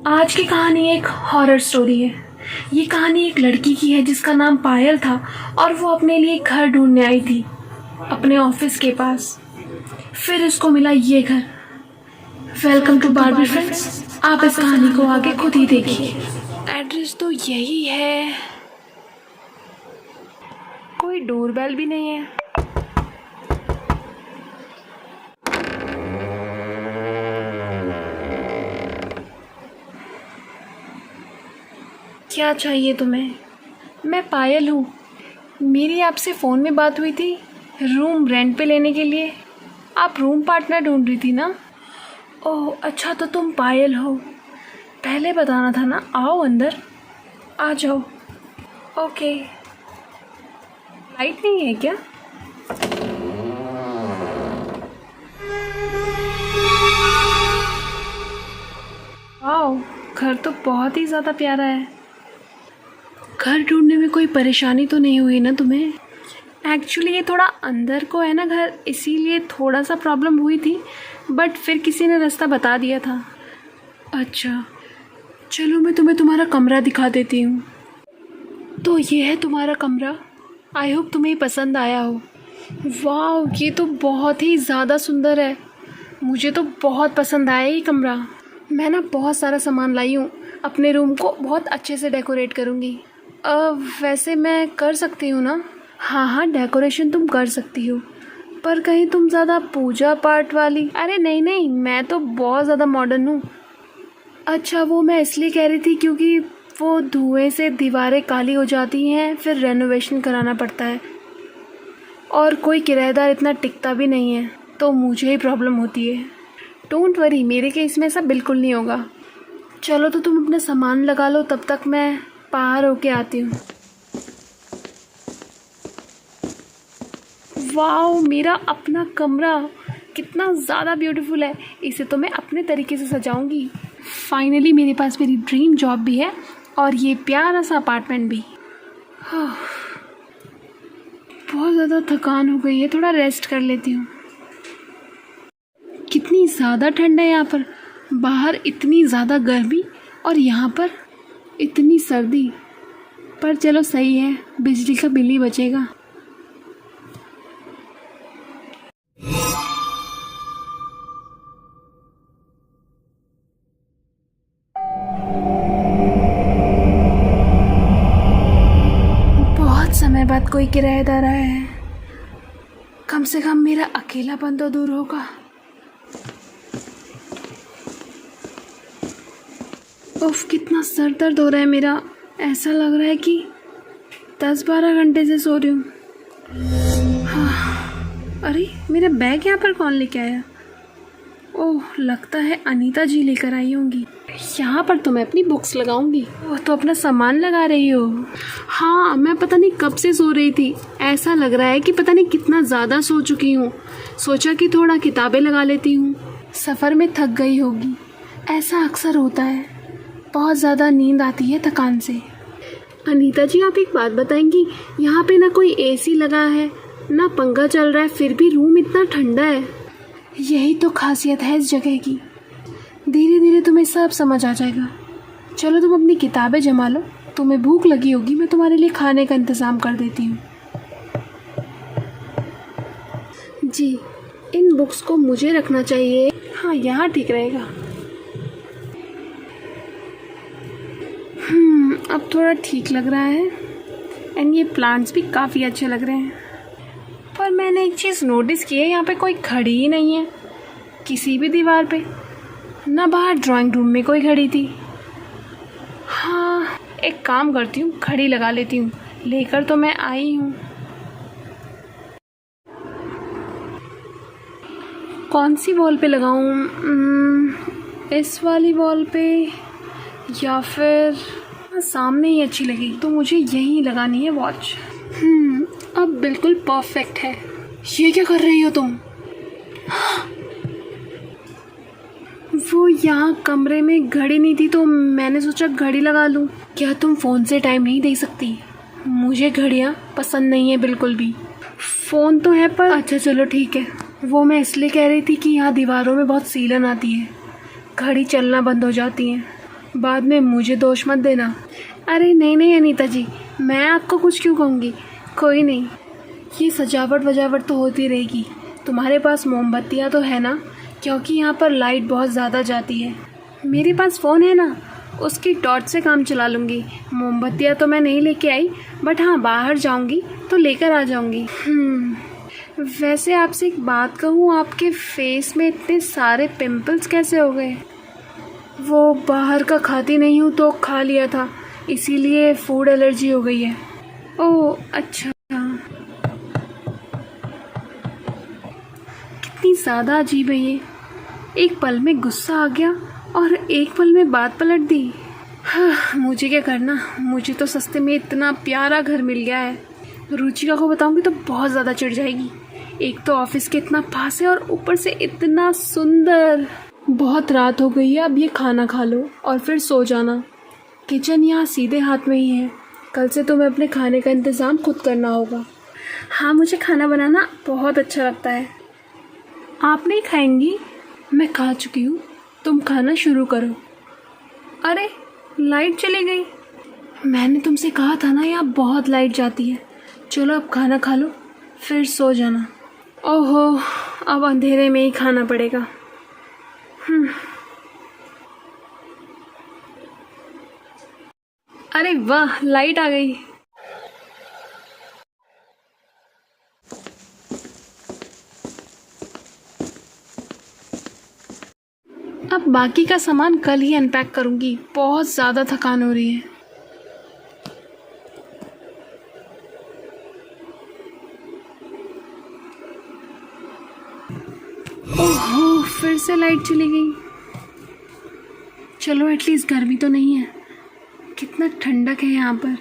आज की कहानी एक हॉरर स्टोरी है। ये कहानी एक लड़की की है जिसका नाम पायल था और वो अपने लिए घर ढूंढने आई थी अपने ऑफिस के पास। फिर उसको मिला ये घर। Welcome to Barbie friends. आप इस कहानी को आगे खुद ही देखिए। एड्रेस तो यही है, कोई डोरबेल भी नहीं है। क्या चाहिए तुम्हें? मैं पायल हूँ। मेरी आपसे फ़ोन में बात हुई थी रूम रेंट पे लेने के लिए। आप रूम पार्टनर ढूंढ रही थी ना? ओह अच्छा, तो तुम पायल हो। पहले बताना था ना। आओ अंदर, आ जाओ। ओके। लाइट नहीं है क्या? वाओ, घर तो बहुत ही ज़्यादा प्यारा है। घर ढूंढने में कोई परेशानी तो नहीं हुई ना तुम्हें? एक्चुअली ये थोड़ा अंदर को है ना घर, इसीलिए थोड़ा सा प्रॉब्लम हुई थी, बट फिर किसी ने रास्ता बता दिया था। अच्छा चलो, मैं तुम्हें तुम्हारा कमरा दिखा देती हूँ। तो ये है तुम्हारा कमरा। आई होप तुम्हें पसंद आया हो। वाह, ये तो बहुत ही ज़्यादा सुंदर है। मुझे तो बहुत पसंद आया ये कमरा। मैं ना बहुत सारा सामान लाई हूँ, अपने रूम को बहुत अच्छे से डेकोरेट करूँगी। वैसे मैं कर सकती हूँ ना? हाँ, डेकोरेशन तुम कर सकती हो, पर कहीं तुम ज़्यादा पूजा पाठ वाली। अरे नहीं, मैं तो बहुत ज़्यादा मॉडर्न हूँ। अच्छा, वो मैं इसलिए कह रही थी क्योंकि वो धुएं से दीवारें काली हो जाती हैं, फिर रेनोवेशन कराना पड़ता है, और कोई किराएदार इतना टिकता भी नहीं है, तो मुझे ही प्रॉब्लम होती है। डोंट वरी, मेरे केस में ऐसा बिल्कुल नहीं होगा। चलो तो तुम अपना सामान लगा लो, तब तक मैं पार होके आती हूँ। वाओ, मेरा अपना कमरा कितना ज़्यादा ब्यूटीफुल है। इसे तो मैं अपने तरीके से सजाऊंगी। फाइनली मेरे पास मेरी ड्रीम जॉब भी है और ये प्यारा सा अपार्टमेंट भी। हाँ, बहुत ज़्यादा थकान हो गई है, थोड़ा रेस्ट कर लेती हूँ। कितनी ज़्यादा ठंड है यहाँ पर। बाहर इतनी ज़्यादा गर्मी और यहाँ पर इतनी सर्दी। पर चलो सही है, बिजली का बिल ही बचेगा। बहुत समय बाद कोई किराएदार आया है। कम से कम मेरा अकेलापन तो दूर होगा। उफ, कितना सर दर्द हो रहा है मेरा। ऐसा लग रहा है कि 10-12 घंटे से सो रही हूँ। हाँ, अरे मेरा बैग यहाँ पर कौन लेके आया? ओह, लगता है अनीता जी लेकर आई होंगी। यहाँ पर तो मैं अपनी बुक्स लगाऊंगी। ओह, तो अपना सामान लगा रही हो? हाँ, मैं पता नहीं कब से सो रही थी। ऐसा लग रहा है कि पता नहीं कितना ज़्यादा सो चुकी हूँ। सोचा कि थोड़ा किताबें लगा लेती हूँ। सफ़र में थक गई होगी, ऐसा अक्सर होता है। बहुत ज़्यादा नींद आती है थकान से। अनीता जी, आप एक बात बताएंगी? यहाँ पे ना कोई एसी लगा है, ना पंखा चल रहा है, फिर भी रूम इतना ठंडा है। यही तो खासियत है इस जगह की। धीरे धीरे तुम्हें सब समझ आ जाएगा। चलो तुम अपनी किताबें जमा लो, तुम्हें भूख लगी होगी, मैं तुम्हारे लिए खाने का इंतज़ाम कर देती हूँ। जी, इन बुक्स को मुझे रखना चाहिए। हाँ, यहाँ ठीक रहेगा। अब थोड़ा ठीक लग रहा है। एंड ये प्लांट्स भी काफ़ी अच्छे लग रहे हैं। पर मैंने एक चीज़ नोटिस की है, यहाँ पे कोई घड़ी ही नहीं है किसी भी दीवार पे। ना बाहर ड्राइंग रूम में कोई घड़ी थी। हाँ, एक काम करती हूँ, घड़ी लगा लेती हूँ। लेकर तो मैं आई हूँ। कौन सी वॉल पे लगाऊँ? इस वाली वॉल पे या फिर सामने ही अच्छी लगी, तो मुझे यहीं लगानी है वॉच। अब बिल्कुल परफेक्ट है। ये क्या कर रही हो तुम? वो यहाँ कमरे में घड़ी नहीं थी, तो मैंने सोचा घड़ी लगा लूँ। क्या तुम फ़ोन से टाइम नहीं देख सकती? मुझे घड़ियाँ पसंद नहीं है बिल्कुल भी। फ़ोन तो है पर अच्छा चलो ठीक है। वो मैं इसलिए कह रही थी कि यहाँ दीवारों में बहुत सीलन आती है, घड़ी चलना बंद हो जाती है। बाद में मुझे दोष मत देना। अरे नहीं नहीं अनीता जी, मैं आपको कुछ क्यों कहूँगी, कोई नहीं। ये सजावट वजावट तो होती रहेगी। तुम्हारे पास मोमबत्तियाँ तो है ना, क्योंकि यहाँ पर लाइट बहुत ज़्यादा जाती है। मेरे पास फ़ोन है ना, उसकी टॉर्च से काम चला लूँगी। मोमबत्तियाँ तो मैं नहीं लेके आई, बट हाँ बाहर जाऊँगी तो लेकर आ जाऊँगी। वैसे आपसे एक बात कहूँ, आपके फेस में इतने सारे पिंपल्स कैसे हो गए? वो बाहर का खाती नहीं हूँ तो खा लिया था, इसीलिए फूड एलर्जी हो गई है। ओह अच्छा, कितनी ज़्यादा अजीब है ये। एक पल में गुस्सा आ गया और एक पल में बात पलट दी। हाँ, मुझे क्या करना, मुझे तो सस्ते में इतना प्यारा घर मिल गया है। रुचिका को बताऊंगी तो बहुत ज़्यादा चिढ़ जाएगी। एक तो ऑफिस के इतना पास है और ऊपर से इतना सुंदर। बहुत रात हो गई है, अब ये खाना खा लो और फिर सो जाना। किचन यहाँ सीधे हाथ में ही है। कल से तुम्हें अपने खाने का इंतज़ाम खुद करना होगा। हाँ, मुझे खाना बनाना बहुत अच्छा लगता है। आप नहीं खाएंगी? मैं खा चुकी हूँ, तुम खाना शुरू करो। अरे लाइट चली गई। मैंने तुमसे कहा था ना यहाँ बहुत लाइट जाती है। चलो अब खाना खा लो फिर सो जाना। ओहो, अब अंधेरे में ही खाना पड़ेगा। अरे वाह, लाइट आ गई। अब बाकी का सामान कल ही अनपैक करूंगी, बहुत ज़्यादा थकान हो रही है। ओहो, फिर से लाइट चली गई। चलो एटलीस्ट गर्मी तो नहीं है। कितना ठंडक है यहाँ पर।